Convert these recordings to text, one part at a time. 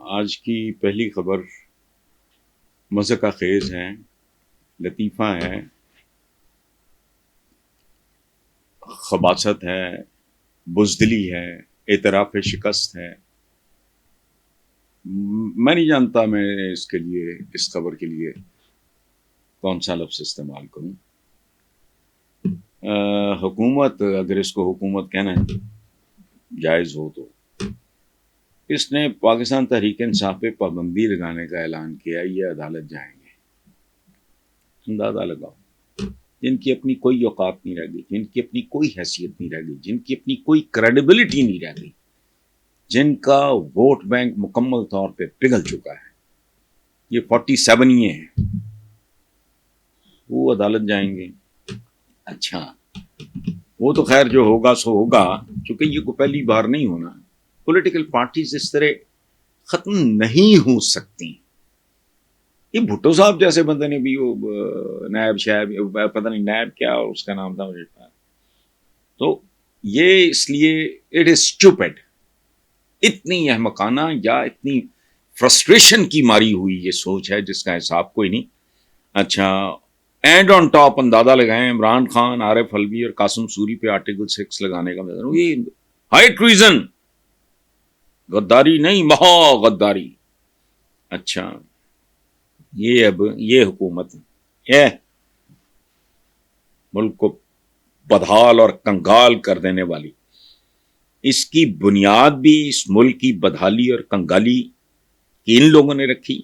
آج کی پہلی خبر مضحکہ خیز ہے، لطیفہ ہے، خباثت ہے، بزدلی ہے، اعتراف شکست ہے۔ میں نہیں جانتا میں اس خبر کے لیے کون سا لفظ استعمال کروں۔ حکومت، اگر اس کو حکومت کہنا جائز ہو تو اس نے پاکستان تحریک انصاف پہ پابندی لگانے کا اعلان کیا، یہ عدالت جائیں گے۔ اندازہ لگاؤ، جن کی اپنی کوئی اوقات نہیں رہ گئی، جن کی اپنی کوئی حیثیت نہیں رہ گئی، جن کی اپنی کوئی کریڈیبلٹی نہیں رہ گئی، جن کا ووٹ بینک مکمل طور پہ پگھل چکا ہے، یہ 47 ہی ہیں، وہ عدالت جائیں گے۔ اچھا، وہ تو خیر جو ہوگا سو ہوگا، چونکہ یہ کوئی پہلی بار نہیں ہونا۔ پولیٹیکل پارٹیز اس طرح ختم نہیں ہو سکتی۔ یہ بھٹو صاحب جیسے بندے نے بھی وہ نائب شاہب، پتہ نہیں نائب کیا اس کا نام تھا مجھے، تو یہ اس لیے اٹ از اسٹوپڈ، اتنی احمقانہ یا اتنی فرسٹریشن کی ماری ہوئی یہ سوچ ہے جس کا حساب کوئی نہیں۔ اچھا، اینڈ آن ٹاپ اندازہ لگائیں عمران خان، عارف الوی اور قاسم سوری پہ آرٹیکل 6 لگانے کا مطلب یہ ہائی ٹریزن، غداری نہیں، مہا غداری۔ اچھا، یہ حکومت ہے ملک کو بدحال اور کنگال کر دینے والی، اس کی بنیاد بھی اس ملک کی بدحالی اور کنگالی کی ان لوگوں نے رکھی،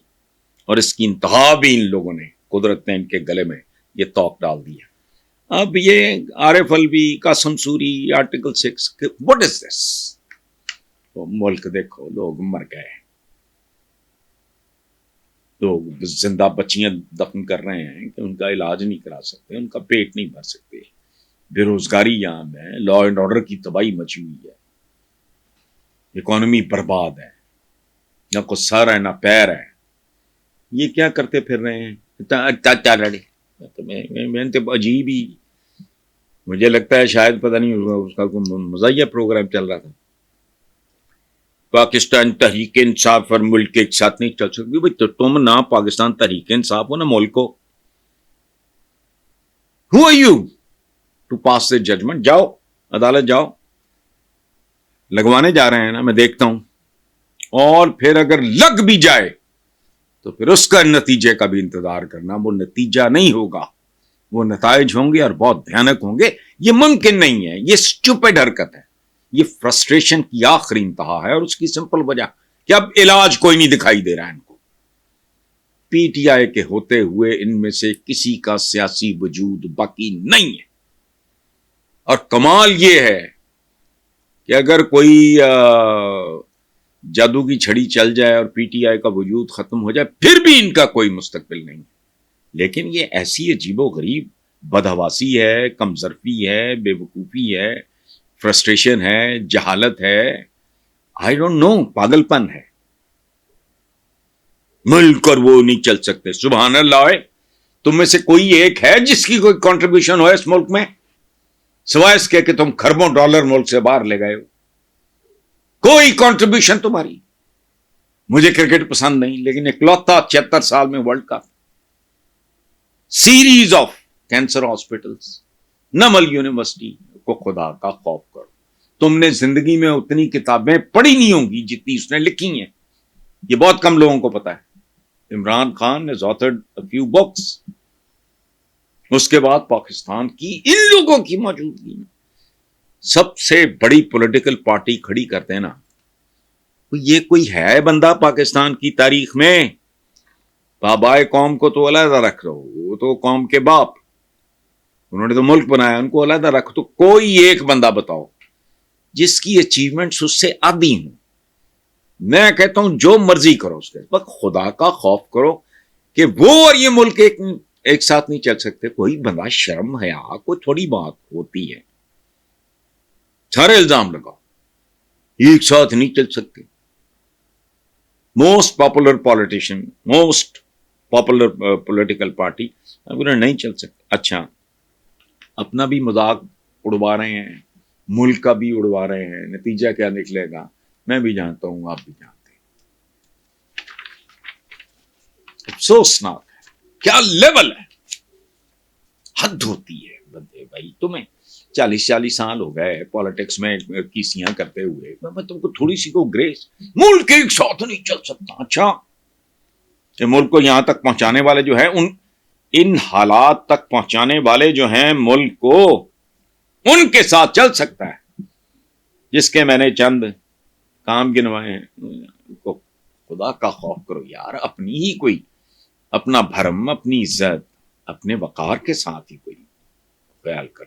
اور اس کی انتہا بھی ان لوگوں نے، قدرت نے ان کے گلے میں یہ توق ڈال دیا۔ اب یہ Arif Alvi, Qasim Suri, article 6، what is this؟ تو ملک دیکھو، لوگ مر گئے، لوگ زندہ بچیاں دفن کر رہے ہیں کہ ان کا علاج نہیں کرا سکتے، ان کا پیٹ نہیں بھر سکتے، بے روزگاری عام ہے، لا اینڈ آرڈر کی تباہی مچی ہوئی ہے، اکانومی برباد ہے، نہ کوئی سر ہے نہ پیر ہے۔ یہ کیا کرتے پھر رہے ہیں؟ میں تو عجیب ہی، مجھے لگتا ہے شاید پتہ نہیں اس کا کوئی مزاحیہ پروگرام چل رہا تھا، پاکستان تحریک انصاف اور ملک ایک ساتھ نہیں چل سکتی۔ بھائی تو تم نہ پاکستان تحریک انصاف ہو نہ ملک ہو، who are you to pass the judgment؟ جاؤ عدالت جاؤ، لگوانے جا رہے ہیں نا، میں دیکھتا ہوں، اور پھر اگر لگ بھی جائے تو پھر اس کا نتیجے کا بھی انتظار کرنا، وہ نتیجہ نہیں ہوگا، وہ نتائج ہوں گے اور بہت بھیانک ہوں گے۔ یہ ممکن نہیں ہے، یہ اسٹوپڈ حرکت ہے، یہ فرسٹریشن کی آخری انتہا ہے، اور اس کی سمپل وجہ کہ اب علاج کوئی نہیں دکھائی دے رہا ہے ان کو۔ پی ٹی آئی کے ہوتے ہوئے ان میں سے کسی کا سیاسی وجود باقی نہیں ہے، اور کمال یہ ہے کہ اگر کوئی جادو کی چھڑی چل جائے اور پی ٹی آئی کا وجود ختم ہو جائے، پھر بھی ان کا کوئی مستقبل نہیں۔ لیکن یہ ایسی عجیب و غریب بدحواسی ہے، کمظرفی ہے، بے وقوفی ہے، فرسٹریشن ہے، جہالت ہے، آئی ڈونٹ نو، پاگل پن ہے۔ ملک اور وہ نہیں چل سکتے، سبحان اللہ ہے۔ تم میں سے کوئی ایک ہے جس کی کوئی کنٹریبیوشن ہو اس ملک میں، سوائے اس کے کہ تم کھربوں ڈالر ملک سے باہر لے گئے ہو؟ کوئی کنٹریبیوشن تمہاری؟ مجھے کرکٹ پسند نہیں، لیکن اکلوتا 76 سال میں world cup, series of cancer hospitals, Namal university کو خدا کا خوف کرو۔ تم نے زندگی میں اتنی کتابیں پڑھی نہیں ہوں گی جتنی اس نے لکھی ہیں، یہ بہت کم لوگوں کو پتا ہے۔ عمران خان نے authored a few books۔ اس کے بعد پاکستان کی ان لوگوں کی موجودگی میں سب سے بڑی پولیٹیکل پارٹی کھڑی کرتے ہیں نا، یہ کوئی ہے بندہ پاکستان کی تاریخ میں؟ بابائے قوم کو تو علیحدہ رکھ رہو، وہ تو قوم کے باپ، انہوں نے تو ملک بنایا، ان کو علیحدہ رکھ، تو کوئی ایک بندہ بتاؤ جس کی اچیومنٹس اس سے آدھی ہوں۔ میں کہتا ہوں جو مرضی کرو اس کے، بس خدا کا خوف کرو کہ وہ اور یہ ملک ایک ساتھ نہیں چل سکتے۔ کوئی بندہ شرم حیا، کوئی تھوڑی بات ہوتی ہے؟ سارے الزام لگاؤ، ایک ساتھ نہیں چل سکتے۔ Most popular politician, most popular political party نہیں چل سکتے۔ اچھا، اپنا بھی مذاق اڑوا رہے ہیں، ملک کا بھی اڑوا رہے ہیں، نتیجہ کیا نکلے گا میں بھی جانتا ہوں، آپ بھی جانتے ہیں۔ افسوسناک ہے. کیا لیول ہے, حد ہوتی ہے بندے. بھائی تمہیں 40 سال ہو گئے پالیٹکس میں کیسیاں کرتے ہوئے, میں تم کو تھوڑی سی کو گریس, ملک ایک ساتھ نہیں چل سکتا. اچھا یہ ملک کو یہاں تک پہنچانے والے جو ہیں, ان حالات تک پہنچانے والے جو ہیں ملک کو, ان کے ساتھ چل سکتا ہے جس کے میں نے چند کام گنوائے ہیں. خدا کا خوف کرو یار, اپنی ہی کوئی اپنا بھرم, اپنی عزت, اپنے وقار کے ساتھ ہی کوئی خیال کر.